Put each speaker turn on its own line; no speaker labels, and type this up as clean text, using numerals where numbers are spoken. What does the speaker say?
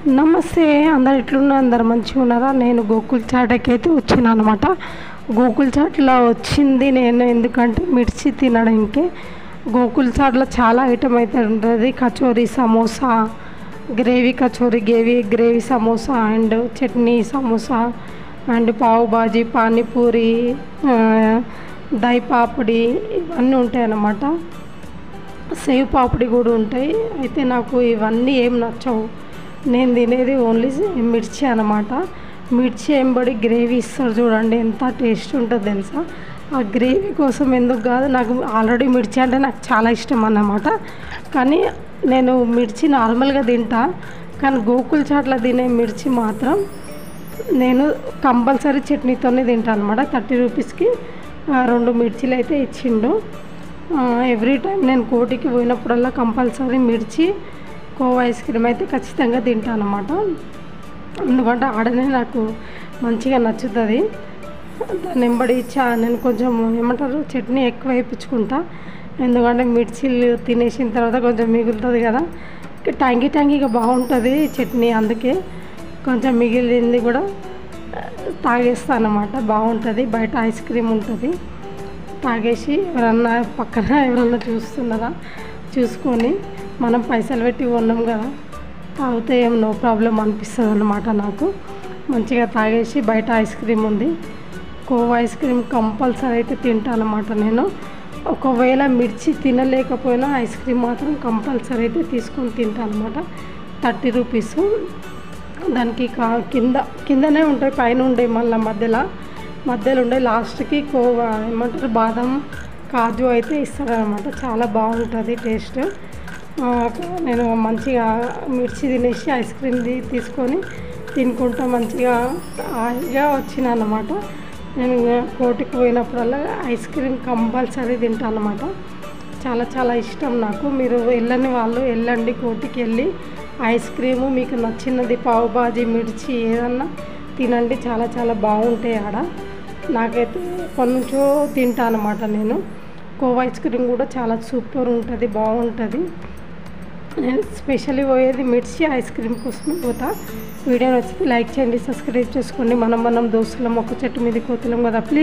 నమస్తే అందరు ఎట్లున్నారు? అందరు మంచిగా ఉన్నారా? నేను గోకుల్ చాట్కి అయితే వచ్చిన అనమాట. గోకుల్ చాట్లో వచ్చింది నేను ఎందుకంటే మిర్చి తినడానికి. గోకుల్ చాట్లో చాలా ఐటమ్ అయితే ఉంటుంది. Kachori, samosa, gravy kachori, gravy samosa and chutney samosa and పావు బాజీ, పానీపూరి, దహి పాపడి ఇవన్నీ ఉంటాయి అన్నమాట. సేవ్ పాపడి కూడా ఉంటాయి. అయితే నాకు ఇవన్నీ ఏం నచ్చవు. నేను తినేది ఓన్లీ మిర్చి అనమాట. మిర్చి ఎంబడి గ్రేవీ ఇస్తారు చూడండి, ఎంత టేస్ట్ ఉంటుందో తెలుసా. ఆ గ్రేవీ కోసం ఎందుకు కాదు, నాకు ఆల్రెడీ మిర్చి అంటే నాకు చాలా ఇష్టం అన్నమాట. కానీ నేను మిర్చి నార్మల్గా తింటా, కానీ గోకుల్ చాట్లో తినే మిర్చి మాత్రం నేను కంపల్సరీ చట్నీతోనే తింటాను అనమాట. 30 రూపీస్కి 2 మిర్చీలు అయితే ఇచ్చిండు. ఎవ్రీ టైం నేను కోటికి పోయినప్పుడల్లా కంపల్సరీ మిర్చి, కోవా ఐస్ క్రీమ్ అయితే ఖచ్చితంగా తింటాను అన్నమాట. ఎందుకంటే ఆడనే నాకు మంచిగా నచ్చుతుంది. దాన్ని వెంబడి నేను కొంచెం ఏమంటారు చట్నీ ఎక్కువ వేయించుకుంటా. ఎందుకంటే మిర్చీలు తినేసిన తర్వాత కొంచెం మిగులుతుంది కదా, ట్యాంగీగా బాగుంటుంది చట్నీ. అందుకే కొంచెం మిగిలింది కూడా తాగేస్తాను అన్నమాట. బాగుంటుంది. బయట ఐస్ క్రీమ్ ఉంటుంది, తాగేసి ఎవరన్నా పక్కన ఎవరన్నా చూస్తున్నారా చూసుకొని మనం పైసలు పెట్టి కొన్నాం కదా, తాగితే ఏం నో ప్రాబ్లం అనిపిస్తుంది అన్నమాట. నాకు మంచిగా తాగేసి బయట ఐస్ క్రీమ్ ఉంది, కోవా ఐస్ క్రీమ్ కంపల్సరీ అయితే తింటాను అన్నమాట. నేను ఒకవేళ మిర్చి తినలేకపోయినా ఐస్ క్రీమ్ మాత్రం కంపల్సరీ అయితే తీసుకొని తింటాను అన్నమాట. 30 రూపీస్. దానికి కిందనే ఉంటాయి, పైన ఉండే మళ్ళీ మధ్యలో ఉండే లాస్ట్కి కోవా ఏమంటారు బాదం, కాజు అయితే ఇస్తారనమాట. చాలా బాగుంటుంది టేస్ట్. నేను మంచిగా మిర్చి తినేసి ఐస్ క్రీమ్ తీసుకొని తినుకుంటా మంచిగా హాయిగా వచ్చిన అన్నమాట. నేను కోటికి పోయినప్పుడల్లా ఐస్ క్రీమ్ కంపల్సరీ తింటాను అన్నమాట. చాలా ఇష్టం నాకు. మీరు వెళ్ళని వాళ్ళు వెళ్ళండి, కోటికి వెళ్ళి ఐస్ క్రీము మీకు నచ్చినది పావు బాజీ, మిర్చి ఏదన్నా తినండి. చాలా బాగుంటాయి ఆడ. నాకైతే ఎప్పటి నుంచో తింటాను అన్నమాట నేను. కోవా ఐస్ క్రీమ్ కూడా చాలా సూపర్ ఉంటుంది, బాగుంటుంది. నేను స్పెషల్లీ పోయేది మిర్చి ఐస్ క్రీమ్ కోసమే పోతా. వీడియో నచ్చితే లైక్ చేయండి, సబ్స్క్రైబ్ చేసుకోండి. మనం దోస్తులం ఒక చెట్టు మీద కోతులం కదా. ప్లీజ్